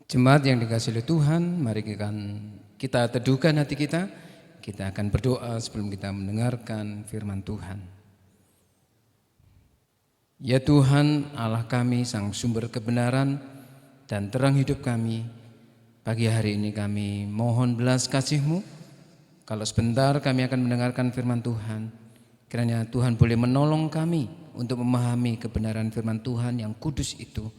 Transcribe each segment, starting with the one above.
Jemaat yang dikasihi oleh Tuhan, mari kita teduhkan hati kita. Kita akan berdoa sebelum kita mendengarkan firman Tuhan. Ya Tuhan, Allah kami, Sang Sumber kebenaran dan terang hidup kami, pagi hari ini kami mohon belas kasih-Mu. Kalau sebentar kami akan mendengarkan firman Tuhan, kiranya Tuhan boleh menolong kami untuk memahami kebenaran firman Tuhan yang kudus itu.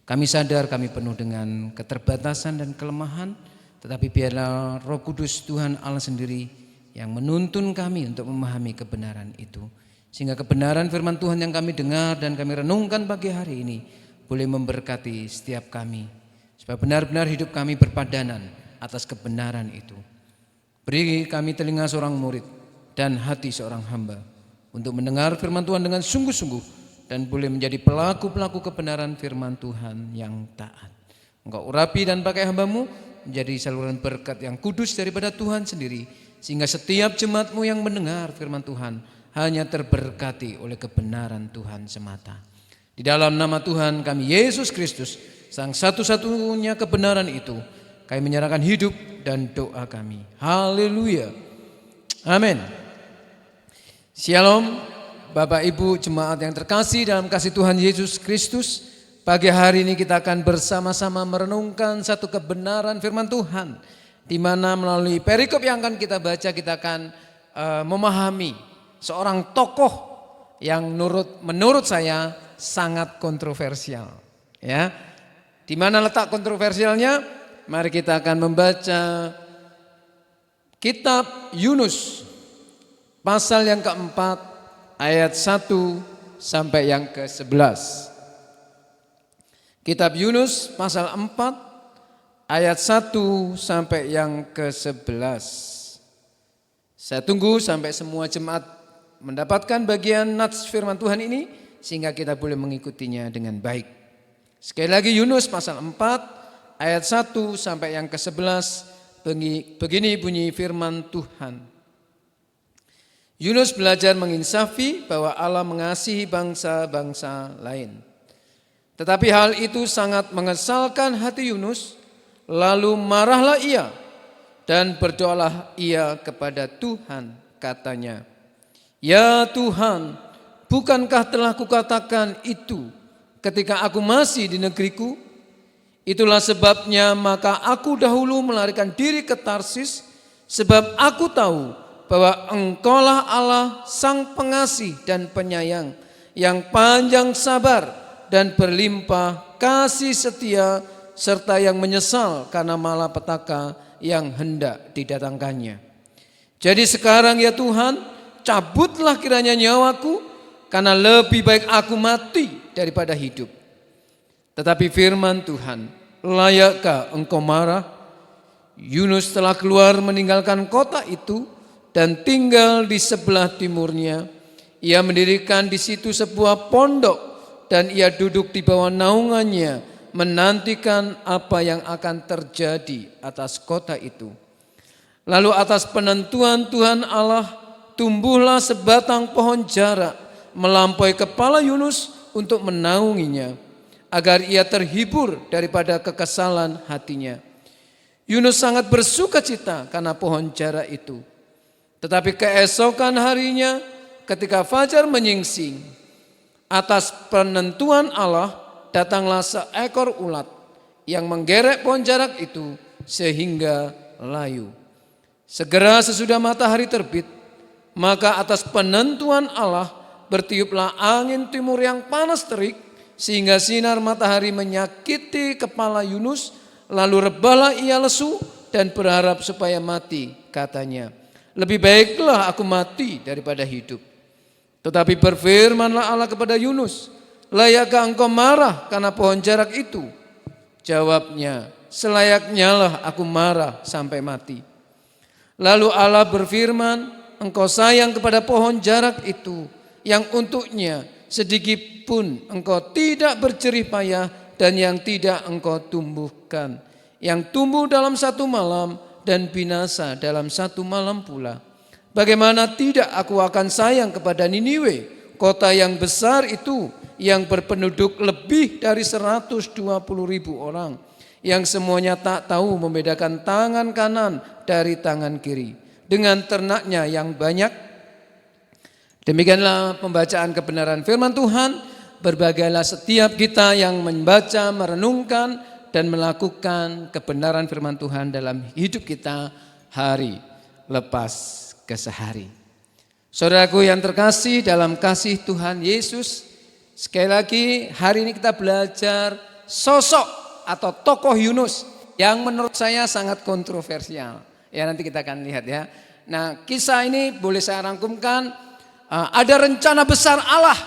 Kami sadar kami penuh dengan keterbatasan dan kelemahan, tetapi biarlah Roh Kudus Tuhan Allah sendiri yang menuntun kami untuk memahami kebenaran itu. Sehingga kebenaran firman Tuhan yang kami dengar dan kami renungkan pagi hari ini boleh memberkati setiap kami, supaya benar-benar hidup kami berpadanan atas kebenaran itu. Beri kami telinga seorang murid dan hati seorang hamba untuk mendengar firman Tuhan dengan sungguh-sungguh dan boleh menjadi pelaku-pelaku kebenaran firman Tuhan yang taat. Engkau urapi dan pakai hamba-Mu menjadi saluran berkat yang kudus daripada Tuhan sendiri, sehingga setiap jemaat-Mu yang mendengar firman Tuhan hanya terberkati oleh kebenaran Tuhan semata. Di dalam nama Tuhan kami Yesus Kristus, Sang satu-satunya kebenaran itu, kami menyerahkan hidup dan doa kami. Haleluya. Amin. Shalom. Bapak Ibu jemaat yang terkasih dalam kasih Tuhan Yesus Kristus, pagi hari ini kita akan bersama-sama merenungkan satu kebenaran firman Tuhan, di mana melalui perikop yang akan kita baca kita akan memahami seorang tokoh yang menurut saya sangat kontroversial. Ya, di mana letak kontroversialnya? Mari kita akan membaca kitab Yunus pasal yang keempat, ayat 1 sampai yang ke-11. Kitab Yunus pasal 4 ayat 1 sampai yang ke-11. Saya tunggu sampai semua jemaat mendapatkan bagian nats firman Tuhan ini sehingga kita boleh mengikutinya dengan baik. Sekali lagi Yunus pasal 4 ayat 1 sampai yang ke-11. Begini bunyi firman Tuhan. Yunus belajar menginsafi bahwa Allah mengasihi bangsa-bangsa lain. Tetapi hal itu sangat mengesalkan hati Yunus, lalu marahlah ia dan berdoalah ia kepada Tuhan, katanya, "Ya Tuhan, bukankah telah kukatakan itu ketika aku masih di negeriku? Itulah sebabnya maka aku dahulu melarikan diri ke Tarsis, sebab aku tahu bahwa Engkaulah Allah Sang Pengasih dan Penyayang, yang panjang sabar dan berlimpah kasih setia, serta yang menyesal karena malapetaka yang hendak didatangkannya. Jadi sekarang ya Tuhan, cabutlah kiranya nyawaku, karena lebih baik aku mati daripada hidup." Tetapi firman Tuhan, "Layakkah engkau marah?" Yunus telah keluar meninggalkan kota itu dan tinggal di sebelah timurnya. Ia mendirikan di situ sebuah pondok dan ia duduk di bawah naungannya, menantikan apa yang akan terjadi atas kota itu. Lalu atas penentuan Tuhan Allah, tumbuhlah sebatang pohon jarak melampaui kepala Yunus untuk menaunginya, agar ia terhibur daripada kekesalan hatinya. Yunus sangat bersukacita karena pohon jarak itu. Tetapi keesokan harinya ketika fajar menyingsing, atas penentuan Allah datanglah seekor ulat yang menggerek pohon jarak itu sehingga layu. Segera sesudah matahari terbit, maka atas penentuan Allah bertiuplah angin timur yang panas terik, sehingga sinar matahari menyakiti kepala Yunus. Lalu rebahlah ia lesu dan berharap supaya mati, katanya, "Lebih baiklah aku mati daripada hidup." Tetapi berfirmanlah Allah kepada Yunus, "Layakkah engkau marah karena pohon jarak itu?" Jawabnya, "Selayaknya lah aku marah sampai mati." Lalu Allah berfirman, "Engkau sayang kepada pohon jarak itu, yang untuknya sedikit pun engkau tidak berjerih payah dan yang tidak engkau tumbuhkan, yang tumbuh dalam satu malam dan binasa dalam satu malam pula. Bagaimana tidak aku akan sayang kepada Niniwe, kota yang besar itu, yang berpenduduk lebih dari 120.000 orang, yang semuanya tak tahu membedakan tangan kanan dari tangan kiri, dengan ternaknya yang banyak. Demikianlah pembacaan kebenaran firman Tuhan. Berbagailah setiap kita yang membaca, merenungkan, dan melakukan kebenaran firman Tuhan dalam hidup kita hari lepas ke sehari. Saudaraku yang terkasih dalam kasih Tuhan Yesus, sekali lagi hari ini kita belajar sosok atau tokoh Yunus yang menurut saya sangat kontroversial. Ya, nanti kita akan lihat ya. Nah, kisah ini boleh saya rangkumkan, ada rencana besar Allah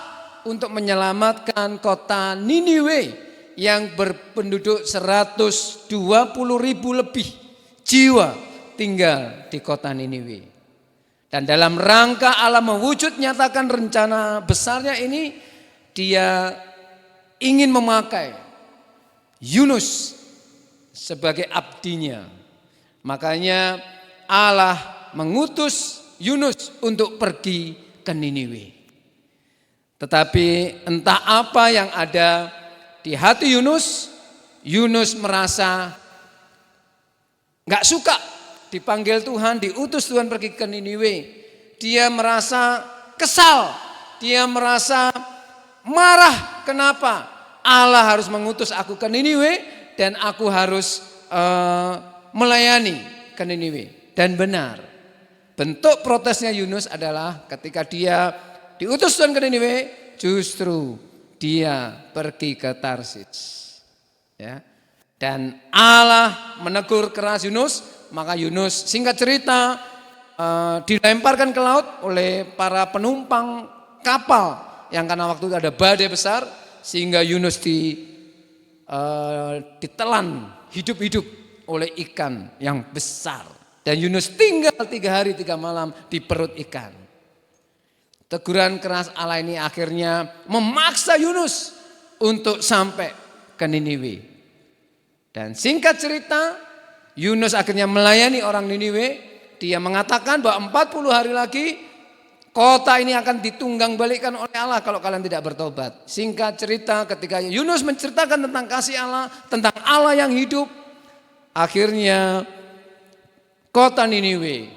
untuk menyelamatkan kota Niniwe yang berpenduduk 120.000 lebih jiwa tinggal di kota Niniwe. Dan dalam rangka Allah mewujud nyatakan rencana besarnya ini, Dia ingin memakai Yunus sebagai abdinya. Makanya Allah mengutus Yunus untuk pergi ke Niniwe. Tetapi entah apa yang ada di hati Yunus, Yunus merasa gak suka dipanggil Tuhan, diutus Tuhan pergi ke Niniwe. Dia merasa kesal, dia merasa marah. Kenapa? Allah harus mengutus aku ke Niniwe dan aku harus melayani ke Niniwe. Dan benar, bentuk protesnya Yunus adalah ketika dia diutus Tuhan ke Niniwe, justru dia pergi ke Tarsis. Ya. Dan Allah menegur keras Yunus, maka Yunus singkat cerita dilemparkan ke laut oleh para penumpang kapal yang karena waktu itu ada badai besar sehingga Yunus ditelan hidup-hidup oleh ikan yang besar. Dan Yunus tinggal 3 hari 3 malam di perut ikan. Teguran keras Allah ini akhirnya memaksa Yunus untuk sampai ke Niniwe. Dan singkat cerita, Yunus akhirnya melayani orang Niniwe. Dia mengatakan bahwa 40 hari lagi kota ini akan ditunggang balikkan oleh Allah kalau kalian tidak bertobat. Singkat cerita, ketika Yunus menceritakan tentang kasih Allah, tentang Allah yang hidup, akhirnya kota Niniwe,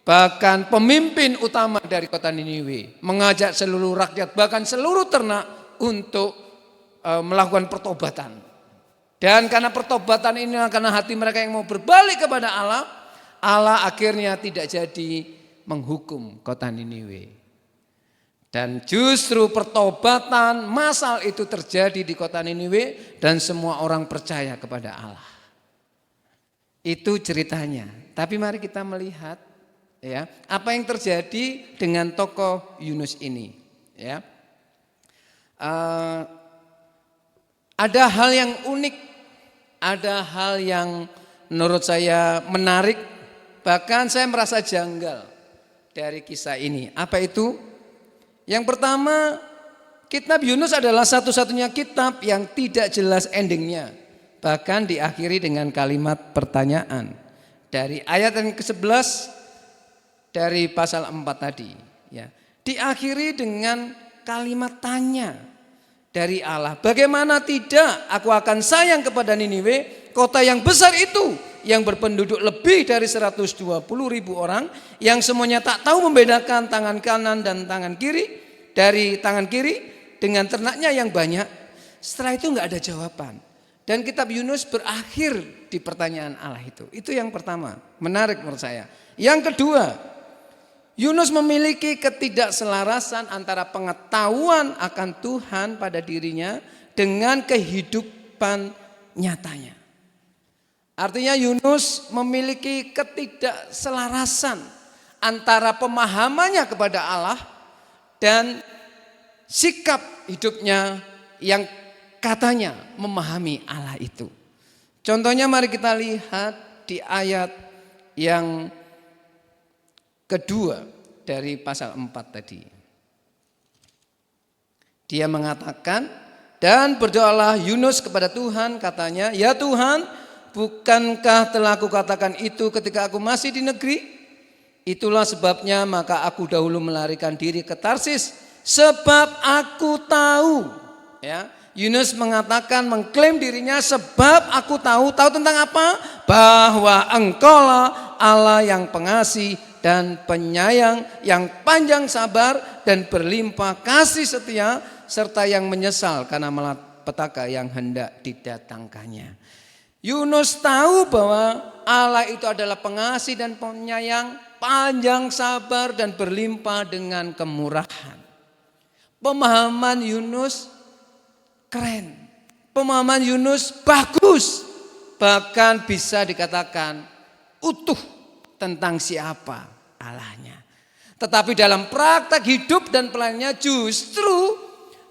bahkan pemimpin utama dari kota Niniwe mengajak seluruh rakyat, bahkan seluruh ternak untuk melakukan pertobatan. Dan karena pertobatan ini, karena hati mereka yang mau berbalik kepada Allah, Allah akhirnya tidak jadi menghukum kota Niniwe. Dan justru pertobatan massal itu terjadi di kota Niniwe dan semua orang percaya kepada Allah. Itu ceritanya. Tapi mari kita melihat ya, apa yang terjadi dengan tokoh Yunus ini, ya. Ada hal yang unik, ada hal yang menurut saya menarik, bahkan saya merasa janggal dari kisah ini. Apa itu? Yang pertama, kitab Yunus adalah satu-satunya kitab yang tidak jelas endingnya, bahkan diakhiri dengan kalimat pertanyaan. Dari ayat yang ke-11 dari pasal 4 tadi, ya, diakhiri dengan kalimat tanya dari Allah. Bagaimana tidak aku akan sayang kepada Niniwe, kota yang besar itu, yang berpenduduk lebih dari 120.000 orang, yang semuanya tak tahu membedakan tangan kanan dan tangan kiri dari tangan kiri, dengan ternaknya yang banyak. Setelah itu enggak ada jawaban. Dan kitab Yunus berakhir di pertanyaan Allah itu. Itu yang pertama, menarik menurut saya. Yang kedua, Yunus memiliki ketidakselarasan antara pengetahuan akan Tuhan pada dirinya dengan kehidupan nyatanya. Artinya Yunus memiliki ketidakselarasan antara pemahamannya kepada Allah dan sikap hidupnya yang katanya memahami Allah itu. Contohnya mari kita lihat di ayat yang kedua dari pasal 4 tadi. Dia mengatakan, dan berdoalah Yunus kepada Tuhan, katanya, ya Tuhan, bukankah telah aku katakan itu ketika aku masih di negeri? Itulah sebabnya maka aku dahulu melarikan diri ke Tarsis, sebab aku tahu, ya, Yunus mengatakan, mengklaim dirinya, sebab aku tahu tentang apa? Bahwa engkaulah Allah yang pengasih dan penyayang, yang panjang sabar dan berlimpah kasih setia, serta yang menyesal karena malapetaka yang hendak didatangkannya. Yunus tahu bahwa Allah itu adalah pengasih dan penyayang, panjang sabar dan berlimpah dengan kemurahan. Pemahaman Yunus keren. Pemahaman Yunus bagus. Bahkan bisa dikatakan utuh tentang siapa Allahnya. Tetapi dalam praktek hidup dan pelayanannya justru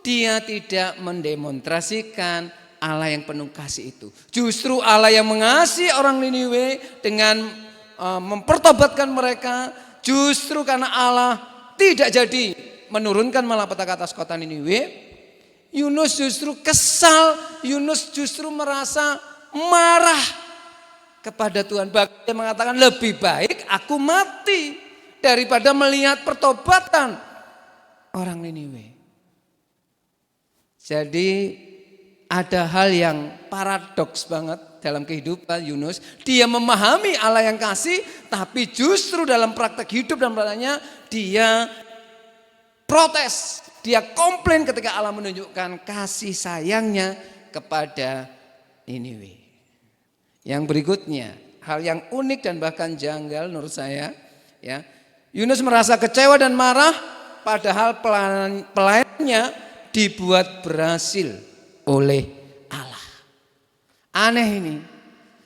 dia tidak mendemonstrasikan Allah yang penuh kasih itu. Justru Allah yang mengasihi orang Niniwe dengan mempertobatkan mereka. Justru karena Allah tidak jadi menurunkan malapetaka atas kota Niniwe, Yunus justru kesal, Yunus justru merasa marah kepada Tuhan. Bahkan dia mengatakan, lebih baik aku mati daripada melihat pertobatan orang Niniwe. Jadi ada hal yang paradoks banget dalam kehidupan Yunus. Dia memahami Allah yang kasih, tapi justru dalam praktek hidup dan pelayanannya dia protes, dia komplain ketika Allah menunjukkan kasih sayangnya kepada Niniwe. Yang berikutnya, hal yang unik dan bahkan janggal menurut saya, ya. Yunus merasa kecewa dan marah, padahal pelayanannya dibuat berhasil oleh Allah. Aneh ini.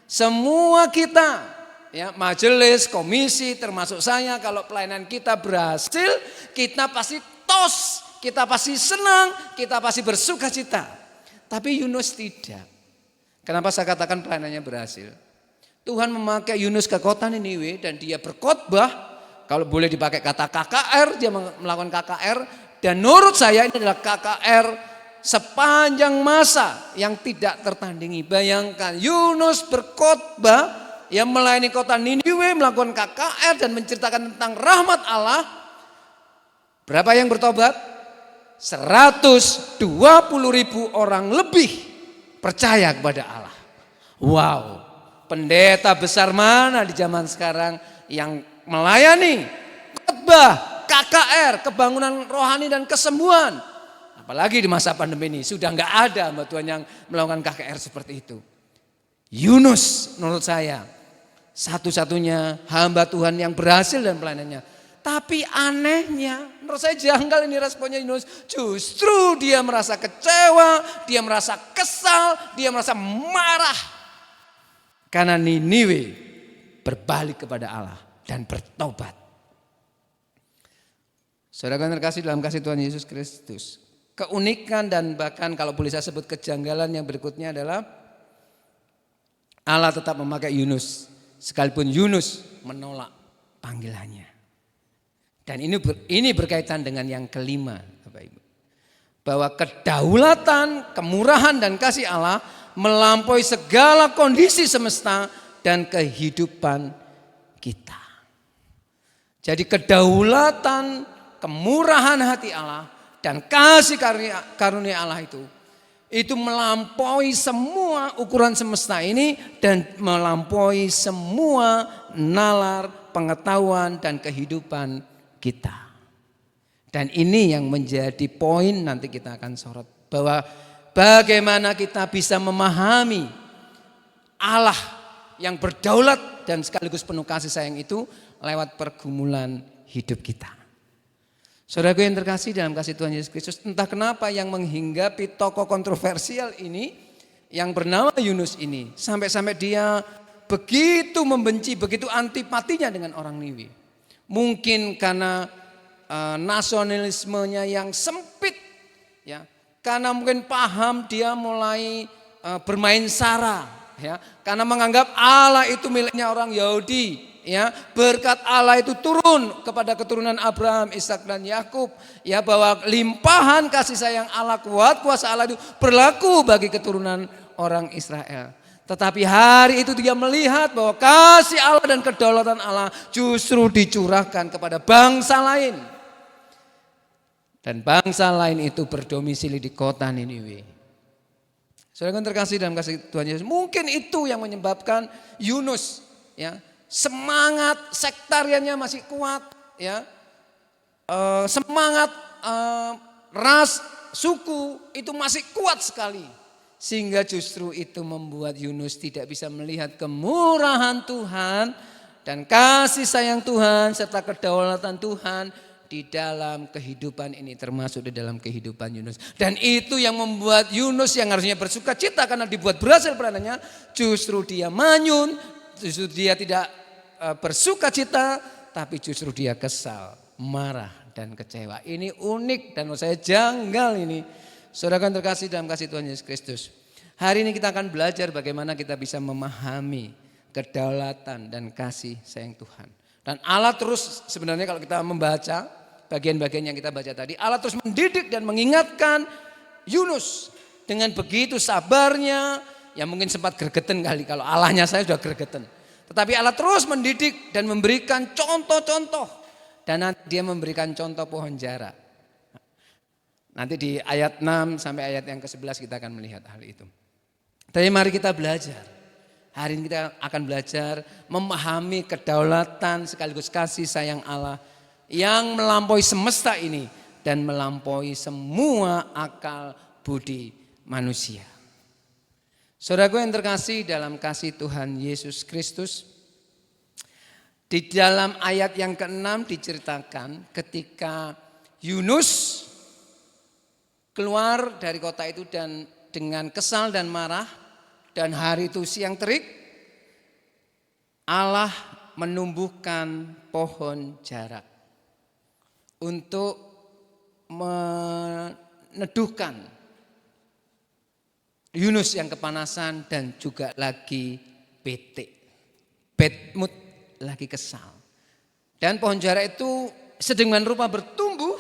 Semua kita, ya, majelis, komisi, termasuk saya, kalau pelayanan kita berhasil, kita pasti tos, kita pasti senang, kita pasti bersuka cita. Tapi Yunus tidak. Kenapa saya katakan pelayanannya berhasil? Tuhan memakai Yunus ke kota Niniwe dan dia berkhotbah. Kalau boleh dipakai kata KKR, dia melakukan KKR. Dan menurut saya ini adalah KKR sepanjang masa yang tidak tertandingi. Bayangkan Yunus berkhotbah yang melayani kota Niniwe, melakukan KKR dan menceritakan tentang rahmat Allah. Berapa yang bertobat? 120.000 orang lebih percaya kepada Allah. Wow, pendeta besar mana di zaman sekarang yang melayani khotbah, KKR, kebangunan rohani dan kesembuhan. Apalagi di masa pandemi ini sudah enggak ada hamba Tuhan yang melakukan KKR seperti itu. Yunus menurut saya satu-satunya hamba Tuhan yang berhasil dalam pelayanannya. Tapi anehnya, menurut saya janggal ini responnya Yunus. Justru dia merasa kecewa, dia merasa kesal, dia merasa marah. Karena Niniwe berbalik kepada Allah dan bertobat. Saudara yang terkasih dalam kasih Tuhan Yesus Kristus. Keunikan dan bahkan kalau boleh saya sebut kejanggalan yang berikutnya adalah Allah tetap memakai Yunus. Sekalipun Yunus menolak panggilannya. Dan ini berkaitan dengan yang kelima, Bapak Ibu. Bahwa kedaulatan, kemurahan dan kasih Allah melampaui segala kondisi semesta dan kehidupan kita. Jadi kedaulatan, kemurahan hati Allah dan kasih karunia Allah itu melampaui semua ukuran semesta ini dan melampaui semua nalar pengetahuan dan kehidupan kita. Dan ini yang menjadi poin nanti kita akan sorot. Bahwa bagaimana kita bisa memahami Allah yang berdaulat dan sekaligus penuh kasih sayang itu lewat pergumulan hidup kita. Saudaraku yang terkasih dalam kasih Tuhan Yesus Kristus, entah kenapa yang menghinggapi tokoh kontroversial ini yang bernama Yunus ini. Sampai-sampai dia begitu membenci, begitu antipatinya dengan orang Niniwe. Mungkin karena nasionalismenya yang sempit, ya. Karena mungkin paham dia mulai bermain sara, ya. Karena menganggap Allah itu miliknya orang Yahudi, ya. Berkat Allah itu turun kepada keturunan Abraham, Ishak dan Yakub, ya, bahwa limpahan kasih sayang Allah, kuat kuasa Allah itu berlaku bagi keturunan orang Israel. Tetapi hari itu dia melihat bahwa kasih Allah dan kedaulatan Allah justru dicurahkan kepada bangsa lain. Dan bangsa lain itu berdomisili di kota Niniwe. Saudara yang terkasih dalam kasih Tuhan Yesus, mungkin itu yang menyebabkan Yunus ya, semangat sektariannya masih kuat ya. Semangat ras, suku itu masih kuat sekali. Sehingga justru itu membuat Yunus tidak bisa melihat kemurahan Tuhan dan kasih sayang Tuhan serta kedaulatan Tuhan di dalam kehidupan ini, termasuk di dalam kehidupan Yunus. Dan itu yang membuat Yunus yang harusnya bersuka cita karena dibuat berhasil peranannya, justru dia manyun, justru dia tidak bersuka cita, tapi justru dia kesal, marah dan kecewa. Ini unik dan menurut saya janggal ini. Saudara yang terkasih dalam kasih Tuhan Yesus Kristus. Hari ini kita akan belajar bagaimana kita bisa memahami kedaulatan dan kasih sayang Tuhan. Dan Allah terus sebenarnya kalau kita membaca bagian-bagian yang kita baca tadi, Allah terus mendidik dan mengingatkan Yunus dengan begitu sabarnya, yang mungkin sempat gergeten kali kalau Allahnya saya sudah gergeten. Tetapi Allah terus mendidik dan memberikan contoh-contoh. Dan nanti dia memberikan contoh pohon jara. Nanti di ayat 6 sampai ayat yang ke-11 kita akan melihat hal itu. Tapi mari kita belajar. Hari ini kita akan belajar memahami kedaulatan sekaligus kasih sayang Allah yang melampaui semesta ini dan melampaui semua akal budi manusia. Saudaraku yang terkasih dalam kasih Tuhan Yesus Kristus, di dalam ayat yang ke-6 diceritakan ketika Yunus keluar dari kota itu dan dengan kesal dan marah, dan hari itu siang terik, Allah menumbuhkan pohon jara untuk meneduhkan Yunus yang kepanasan dan juga lagi bete, bad mood, lagi kesal. Dan pohon jara itu sedemikian rupa bertumbuh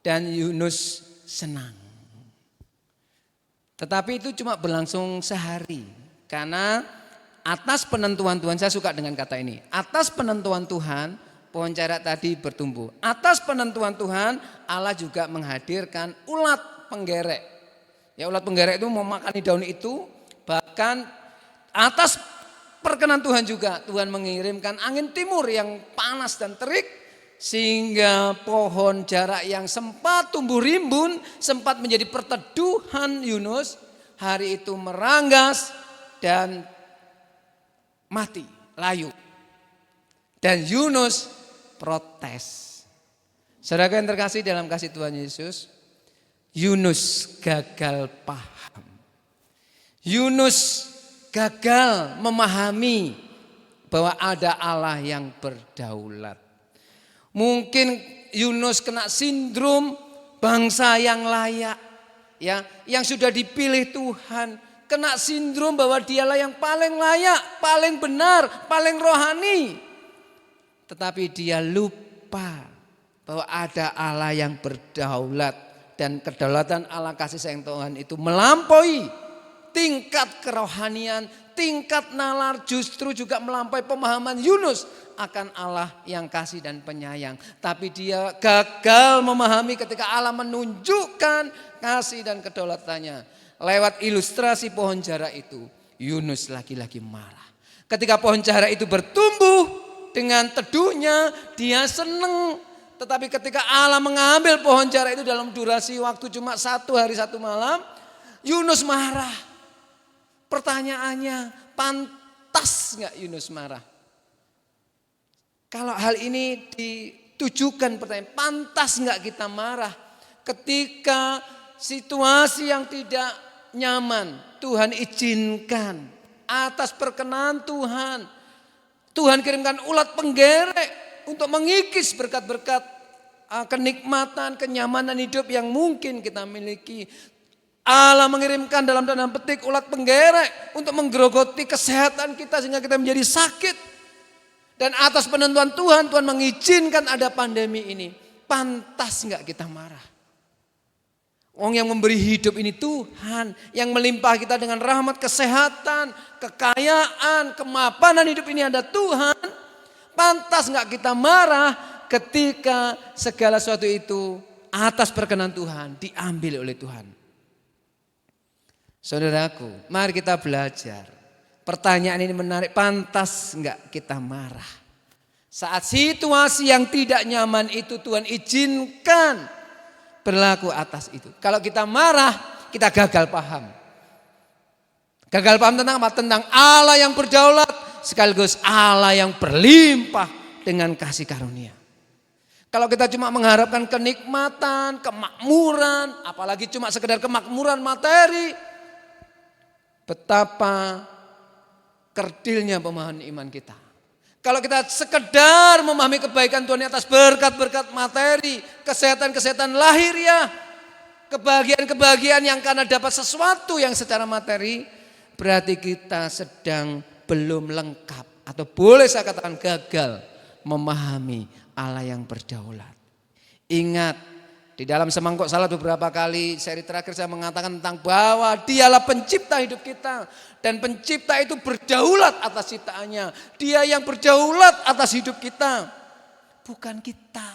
dan Yunus senang. Tetapi itu cuma berlangsung sehari karena atas penentuan Tuhan, saya suka dengan kata ini, atas penentuan Tuhan pohon jara tadi bertumbuh. Atas penentuan Tuhan, Allah juga menghadirkan ulat penggerek. Ya, ulat penggerek itu memakani daun itu, bahkan atas perkenan Tuhan juga, Tuhan mengirimkan angin timur yang panas dan terik, sehingga pohon jara yang sempat tumbuh rimbun, sempat menjadi perteduhan Yunus, hari itu meranggas dan mati, layu. Dan Yunus protes. Saudara yang terkasih dalam kasih Tuhan Yesus, Yunus gagal paham. Yunus gagal memahami bahwa ada Allah yang berdaulat. Mungkin Yunus kena sindrom bangsa yang layak, ya, yang sudah dipilih Tuhan, kena sindrom bahwa dialah yang paling layak, paling benar, paling rohani. Tetapi dia lupa bahwa ada Allah yang berdaulat dan kedaulatan Allah kasih sayang Tuhan itu melampaui tingkat kerohanian, tingkat nalar, justru juga melampaui pemahaman Yunus akan Allah yang kasih dan penyayang. Tapi dia gagal memahami ketika Allah menunjukkan kasih dan kedaulatannya. Lewat ilustrasi pohon jara itu, Yunus lagi-lagi marah. Ketika pohon jara itu bertumbuh dengan teduhnya, dia senang. Tetapi ketika Allah mengambil pohon jara itu dalam durasi waktu cuma 1 hari 1 malam, Yunus marah. Pertanyaannya, pantas gak Yunus marah? Kalau hal ini ditujukan pertanyaan, pantas gak kita marah ketika situasi yang tidak nyaman Tuhan izinkan atas perkenan Tuhan. Tuhan kirimkan ulat penggerek untuk mengikis berkat-berkat kenikmatan, kenyamanan hidup yang mungkin kita miliki. Allah mengirimkan dalam tanda petik ulat penggerek untuk menggerogoti kesehatan kita sehingga kita menjadi sakit. Dan atas penentuan Tuhan, Tuhan mengizinkan ada pandemi ini. Pantas enggak kita marah? Orang yang memberi hidup ini Tuhan, yang melimpah kita dengan rahmat kesehatan, kekayaan, kemapanan hidup ini ada Tuhan. Pantas enggak kita marah ketika segala sesuatu itu atas perkenan Tuhan diambil oleh Tuhan? Saudaraku, mari kita belajar. Pertanyaan ini menarik, pantas enggak kita marah? Saat situasi yang tidak nyaman itu Tuhan izinkan berlaku atas itu. Kalau kita marah, kita gagal paham. Gagal paham tentang apa? Tentang Allah yang berdaulat sekaligus Allah yang berlimpah dengan kasih karunia. Kalau kita cuma mengharapkan kenikmatan, kemakmuran, apalagi cuma sekedar kemakmuran materi, betapa kerdilnya pemahaman iman kita. Kalau kita sekedar memahami kebaikan Tuhan atas berkat-berkat materi, kesehatan-kesehatan lahiriah, kebahagiaan-kebahagiaan yang karena dapat sesuatu yang secara materi, berarti kita sedang belum lengkap atau boleh saya katakan gagal memahami Allah yang berdaulat. Ingat, di dalam Semangkok Salat beberapa kali seri terakhir saya mengatakan tentang bahwa Dialah pencipta hidup kita. Dan pencipta itu berdaulat atas ciptaannya. Dia yang berdaulat atas hidup kita. Bukan kita.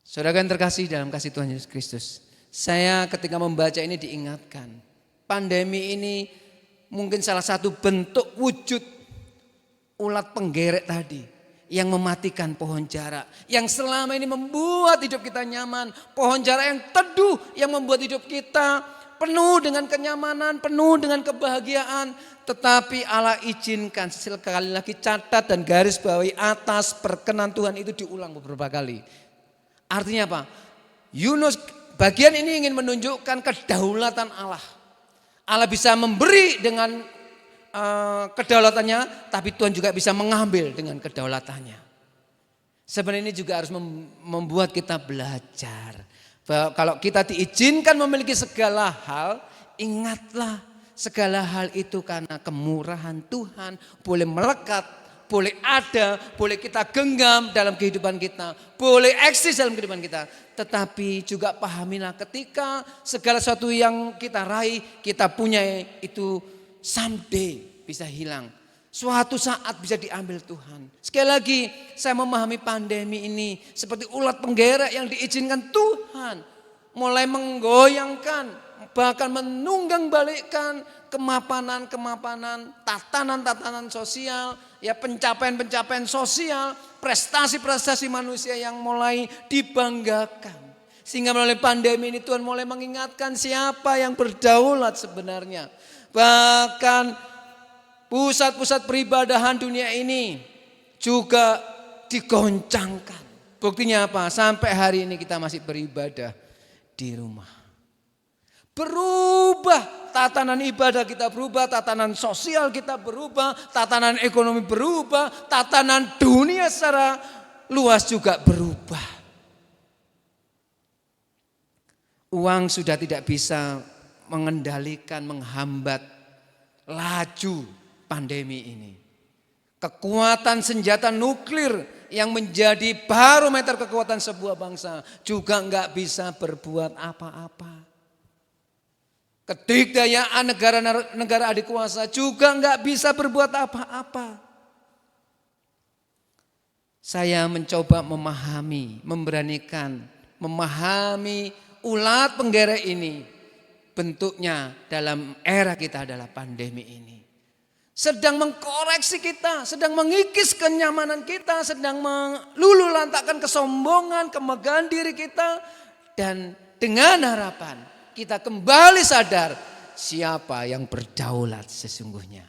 Saudara yang terkasih dalam kasih Tuhan Yesus Kristus. Saya ketika membaca ini diingatkan. Pandemi ini mungkin salah satu bentuk wujud ulat penggeret tadi. Yang mematikan pohon jarak. Yang selama ini membuat hidup kita nyaman. Pohon jarak yang teduh yang membuat hidup kita penuh dengan kenyamanan, penuh dengan kebahagiaan. Tetapi Allah izinkan, sekali lagi catat dan garis bawahi atas perkenan Tuhan itu diulang beberapa kali. Artinya apa? Yunus bagian ini ingin menunjukkan kedaulatan Allah. Allah bisa memberi dengan kedaulatannya, tapi Tuhan juga bisa mengambil dengan kedaulatannya. Sebenarnya ini juga harus membuat kita belajar. Bahwa kalau kita diizinkan memiliki segala hal, ingatlah segala hal itu karena kemurahan Tuhan. Boleh melekat, boleh ada, boleh kita genggam dalam kehidupan kita, boleh eksis dalam kehidupan kita. Tetapi juga pahamilah ketika segala sesuatu yang kita raih, kita punya itu someday bisa hilang. Suatu saat bisa diambil Tuhan. Sekali lagi saya memahami pandemi ini seperti ulat penggeret yang diizinkan Tuhan. Mulai menggoyangkan, bahkan menunggang balikkan kemapanan-kemapanan, tatanan-tatanan sosial, ya pencapaian-pencapaian sosial, prestasi-prestasi manusia yang mulai dibanggakan. Sehingga melalui pandemi ini Tuhan mulai mengingatkan siapa yang berdaulat sebenarnya. Bahkan pusat-pusat peribadahan dunia ini juga digoncangkan. Buktinya apa? Sampai hari ini kita masih beribadah di rumah. Berubah, tatanan ibadah kita berubah, tatanan sosial kita berubah, tatanan ekonomi berubah, tatanan dunia secara luas juga berubah. Uang sudah tidak bisa mengendalikan, menghambat laju pandemi ini. Kekuatan senjata nuklir yang menjadi barometer kekuatan sebuah bangsa juga enggak bisa berbuat apa-apa. Kedikdayaan negara adik kuasa juga enggak bisa berbuat apa-apa. Saya mencoba memahami, memberanikan, memahami ulat penggeret ini. Bentuknya dalam era kita adalah pandemi ini. Sedang mengkoreksi kita, sedang mengikis kenyamanan kita, sedang meluluhlantakkan kesombongan, kemegahan diri kita. Dan dengan harapan kita kembali sadar siapa yang berdaulat sesungguhnya.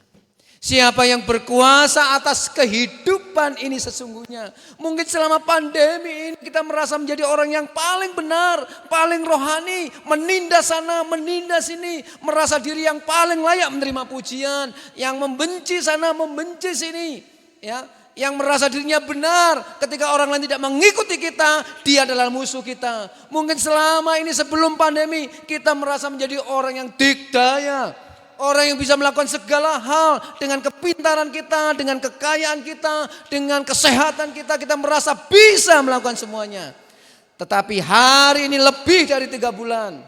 Siapa yang berkuasa atas kehidupan ini sesungguhnya. Mungkin selama pandemi ini kita merasa menjadi orang yang paling benar, paling rohani, menindas sana, menindas sini, merasa diri yang paling layak menerima pujian, yang membenci sana, membenci sini, ya, yang merasa dirinya benar ketika orang lain tidak mengikuti kita, dia adalah musuh kita. Mungkin selama ini sebelum pandemi kita merasa menjadi orang yang dikdaya. Orang yang bisa melakukan segala hal dengan kepintaran kita, dengan kekayaan kita, dengan kesehatan kita, kita merasa bisa melakukan semuanya. Tetapi hari ini lebih dari 3 bulan,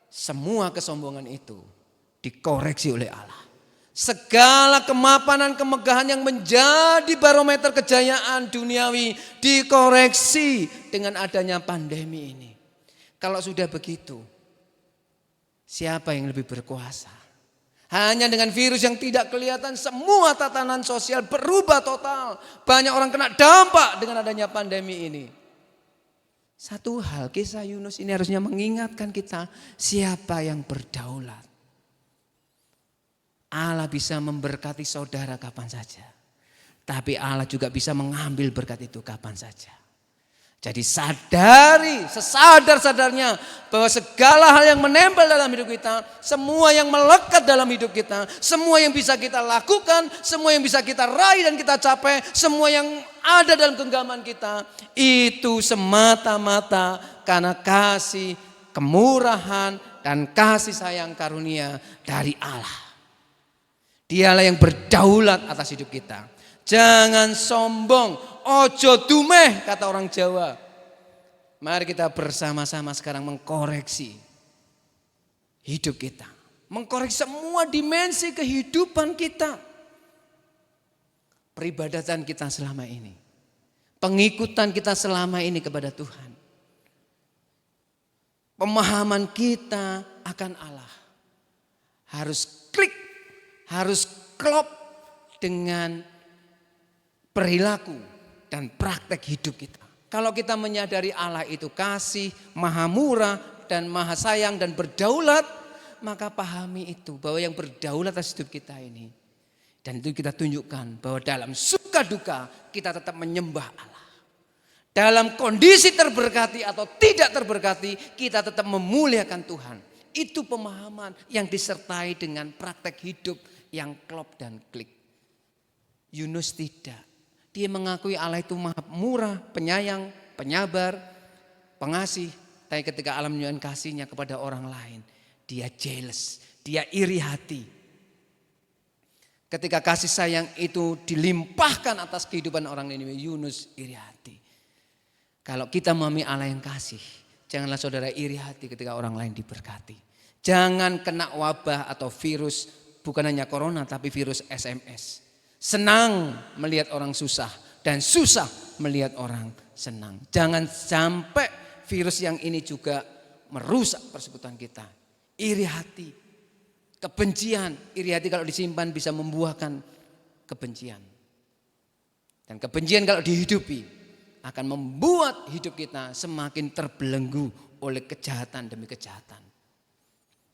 semua kesombongan itu dikoreksi oleh Allah. Segala kemapanan, kemegahan yang menjadi barometer kejayaan duniawi dikoreksi dengan adanya pandemi ini. Kalau sudah begitu, Siapa yang lebih berkuasa? Hanya dengan virus yang tidak kelihatan semua tatanan sosial berubah total. Banyak orang kena dampak dengan adanya pandemi ini. Satu hal, kisah Yunus ini harusnya mengingatkan kita siapa yang berdaulat. Allah bisa memberkati saudara kapan saja. Tapi Allah juga bisa mengambil berkat itu kapan saja. Jadi sadari, sesadar-sadarnya bahwa segala hal yang menempel dalam hidup kita, semua yang melekat dalam hidup kita, semua yang bisa kita lakukan, semua yang bisa kita raih dan kita capai, semua yang ada dalam genggaman kita, itu semata-mata karena kasih, kemurahan, dan kasih sayang karunia dari Allah. Dialah yang berdaulat atas hidup kita. Jangan sombong, ojo dumeh kata orang Jawa. Mari kita bersama-sama sekarang mengkoreksi hidup kita. Mengkoreksi semua dimensi kehidupan kita. Peribadatan kita selama ini. Pengikutan kita selama ini kepada Tuhan. Pemahaman kita akan Allah. Harus klik, harus klop dengan perilaku dan praktek hidup kita. Kalau kita menyadari Allah itu kasih, maha murah dan maha sayang dan berdaulat, maka pahami itu bahwa yang berdaulat atas hidup kita ini. Dan itu kita tunjukkan bahwa dalam suka duka kita tetap menyembah Allah. Dalam kondisi terberkati atau tidak terberkati kita tetap memuliakan Tuhan. Itu pemahaman yang disertai dengan praktek hidup yang klop dan klik. Yunus tidak. Dia mengakui Allah itu maha murah, penyayang, penyabar, pengasih. Tapi ketika Allah menunjukkan kasihnya kepada orang lain, dia jealous, dia iri hati. Ketika kasih sayang itu dilimpahkan atas kehidupan orang ini, Yunus iri hati. Kalau kita memahami Allah yang kasih, janganlah saudara iri hati ketika orang lain diberkati. Jangan kena wabah atau virus, bukan hanya corona tapi virus SMS. Senang melihat orang susah dan susah melihat orang senang. Jangan sampai virus yang ini juga merusak persekutuan kita. Iri hati, kebencian. Iri hati kalau disimpan bisa membuahkan kebencian. Dan kebencian kalau dihidupi akan membuat hidup kita semakin terbelenggu oleh kejahatan demi kejahatan.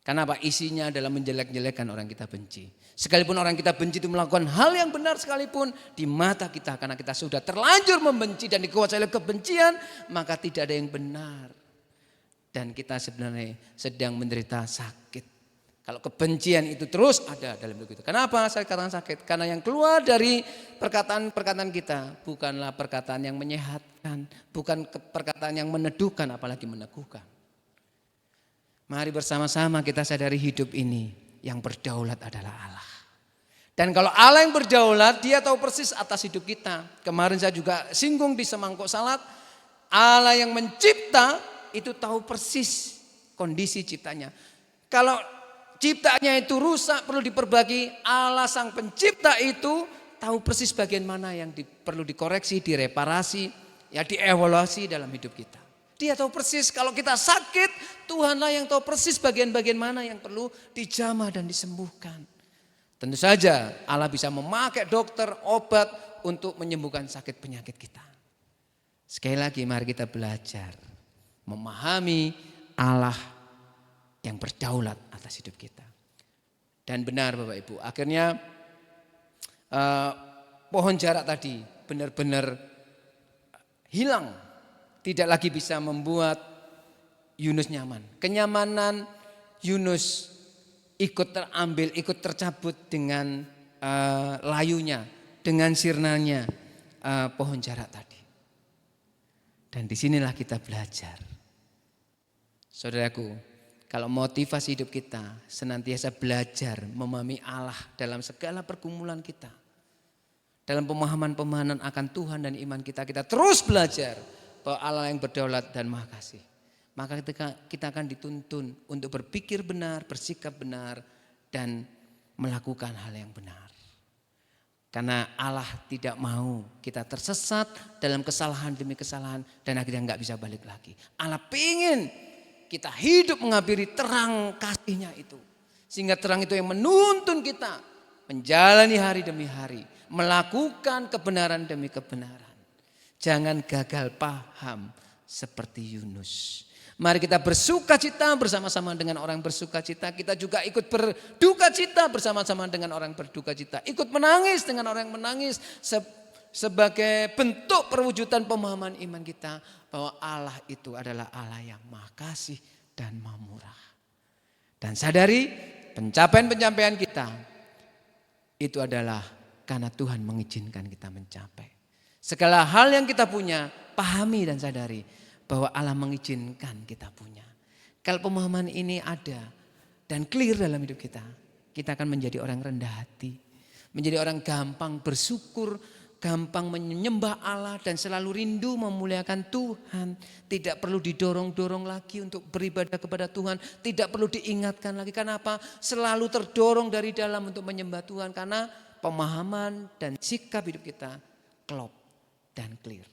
Kenapa? Isinya adalah menjelek-jelekan orang kita benci. Sekalipun orang kita benci itu melakukan hal yang benar sekalipun di mata kita, karena kita sudah terlanjur membenci dan dikuasai oleh kebencian, maka tidak ada yang benar. Dan kita sebenarnya sedang menderita sakit. Kalau kebencian itu terus ada dalam hidup kita. Kenapa saya katakan sakit? Karena yang keluar dari perkataan-perkataan kita bukanlah perkataan yang menyehatkan, bukan perkataan yang meneduhkan apalagi meneguhkan. Mari bersama-sama kita sadari hidup ini yang berdaulat adalah Allah. Dan kalau Allah yang berdaulat, dia tahu persis atas hidup kita. Kemarin saya juga singgung di semangkuk salat, Allah yang mencipta itu tahu persis kondisi ciptanya. Kalau ciptanya itu rusak perlu diperbaiki, Allah sang pencipta itu tahu persis bagian mana yang perlu dikoreksi, direparasi, ya dievaluasi dalam hidup kita. Dia tahu persis kalau kita sakit, Tuhanlah yang tahu persis bagian-bagian mana yang perlu dijamah dan disembuhkan. Tentu saja Allah bisa memakai dokter, obat untuk menyembuhkan sakit penyakit kita. Sekali lagi mari kita belajar memahami Allah yang berdaulat atas hidup kita. Dan benar Bapak Ibu, akhirnya pohon jarak tadi benar-benar hilang. Tidak lagi bisa membuat Yunus nyaman. Kenyamanan Yunus ikut terambil, ikut tercabut dengan layunya, dengan sirnanya pohon jarak tadi. Dan disinilah kita belajar. Saudaraku, kalau motivasi hidup kita senantiasa belajar memahami Allah dalam segala pergumulan kita. Dalam pemahaman-pemahaman akan Tuhan dan iman kita, kita terus belajar bahwa Allah yang berdaulat dan maha kasih. Maka kita akan dituntun untuk berpikir benar, bersikap benar, dan melakukan hal yang benar. Karena Allah tidak mau kita tersesat dalam kesalahan demi kesalahan dan akhirnya nggak bisa balik lagi. Allah pingin kita hidup menghampiri terang kasih-Nya itu. Sehingga terang itu yang menuntun kita menjalani hari demi hari, melakukan kebenaran demi kebenaran. Jangan gagal paham seperti Yunus. Mari kita bersuka cita bersama-sama dengan orang bersuka cita. Kita juga ikut berduka cita bersama-sama dengan orang berduka cita. Ikut menangis dengan orang yang menangis. Sebagai bentuk perwujudan pemahaman iman kita. Bahwa Allah itu adalah Allah yang maha kasih dan maha murah. Dan sadari pencapaian-pencapaian kita. Itu adalah karena Tuhan mengizinkan kita mencapai. Segala hal yang kita punya, pahami dan sadari bahwa Allah mengizinkan kita punya. Kalau pemahaman ini ada dan clear dalam hidup kita, kita akan menjadi orang rendah hati. Menjadi orang gampang bersyukur, gampang menyembah Allah dan selalu rindu memuliakan Tuhan. Tidak perlu didorong-dorong lagi untuk beribadah kepada Tuhan. Tidak perlu diingatkan lagi. Kenapa? Selalu terdorong dari dalam untuk menyembah Tuhan. Karena pemahaman dan sikap hidup kita klop dan clear.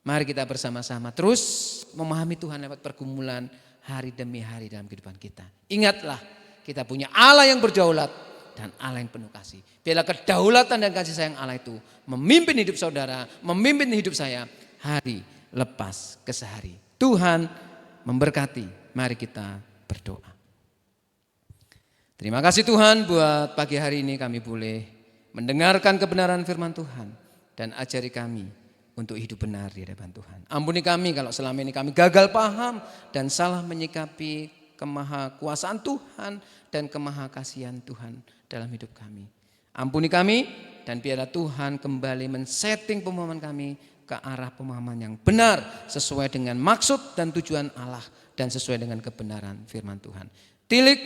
Mari kita bersama-sama terus memahami Tuhan lewat pergumulan hari demi hari dalam kehidupan kita. Ingatlah kita punya Allah yang berdaulat dan Allah yang penuh kasih. Biarlah kedaulatan dan kasih sayang Allah itu memimpin hidup saudara, memimpin hidup saya hari lepas ke sehari. Tuhan memberkati. Mari kita berdoa. Terima kasih Tuhan buat pagi hari ini kami boleh mendengarkan kebenaran firman Tuhan. Dan ajari kami untuk hidup benar di hadapan Tuhan. Ampuni kami kalau selama ini kami gagal paham dan salah menyikapi kemahakuasaan Tuhan dan kemahakasihan Tuhan dalam hidup kami. Ampuni kami dan biarlah Tuhan kembali men-setting pemahaman kami ke arah pemahaman yang benar sesuai dengan maksud dan tujuan Allah dan sesuai dengan kebenaran firman Tuhan. Tilik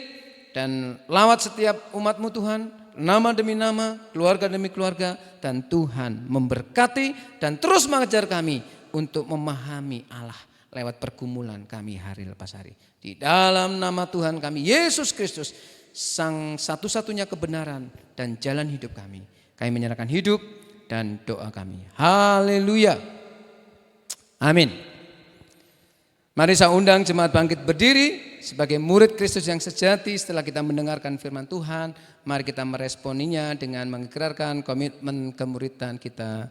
dan lawat setiap umat-Mu Tuhan, nama demi nama, keluarga demi keluarga, dan Tuhan memberkati dan terus mengajar kami untuk memahami Allah lewat pergumulan kami hari lepas hari. Di dalam nama Tuhan kami Yesus Kristus, Sang satu-satunya kebenaran dan jalan hidup kami. Kami menyerahkan hidup dan doa kami. Haleluya. Amin. Mari saya undang jemaat bangkit berdiri sebagai murid Kristus yang sejati. Setelah kita mendengarkan firman Tuhan, mari kita meresponinya dengan mengikrarkan komitmen kemuridan kita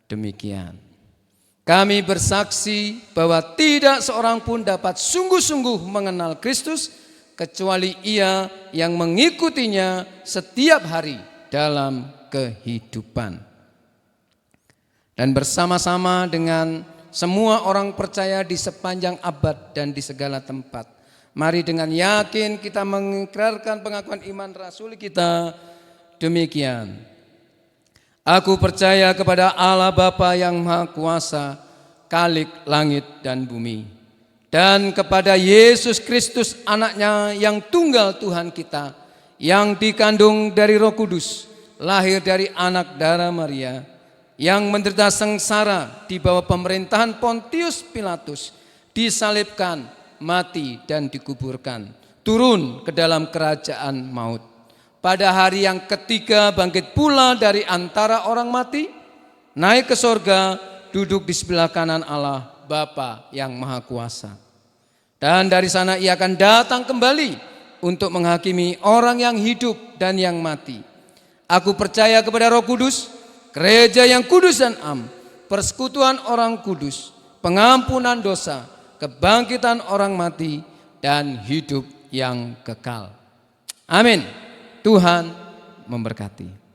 demikian. Kami bersaksi bahwa tidak seorang pun dapat sungguh-sungguh mengenal Kristus kecuali ia yang mengikutinya setiap hari dalam kehidupan. Dan bersama-sama dengan semua orang percaya di sepanjang abad dan di segala tempat, mari dengan yakin kita mengikrarkan pengakuan iman rasuli kita demikian. Aku percaya kepada Allah Bapa yang Maha Kuasa, Khalik langit dan bumi, dan kepada Yesus Kristus anaknya yang tunggal Tuhan kita, yang dikandung dari Roh Kudus, lahir dari anak darah Maria, yang menderita sengsara di bawah pemerintahan Pontius Pilatus, disalibkan, mati dan dikuburkan, turun ke dalam kerajaan maut. Pada hari yang ketiga bangkit pula dari antara orang mati, naik ke sorga, duduk di sebelah kanan Allah Bapa yang Maha Kuasa. Dan dari sana ia akan datang kembali untuk menghakimi orang yang hidup dan yang mati. Aku percaya kepada Roh Kudus, gereja yang kudus dan am, persekutuan orang kudus, pengampunan dosa, kebangkitan orang mati, dan hidup yang kekal. Amin. Tuhan memberkati.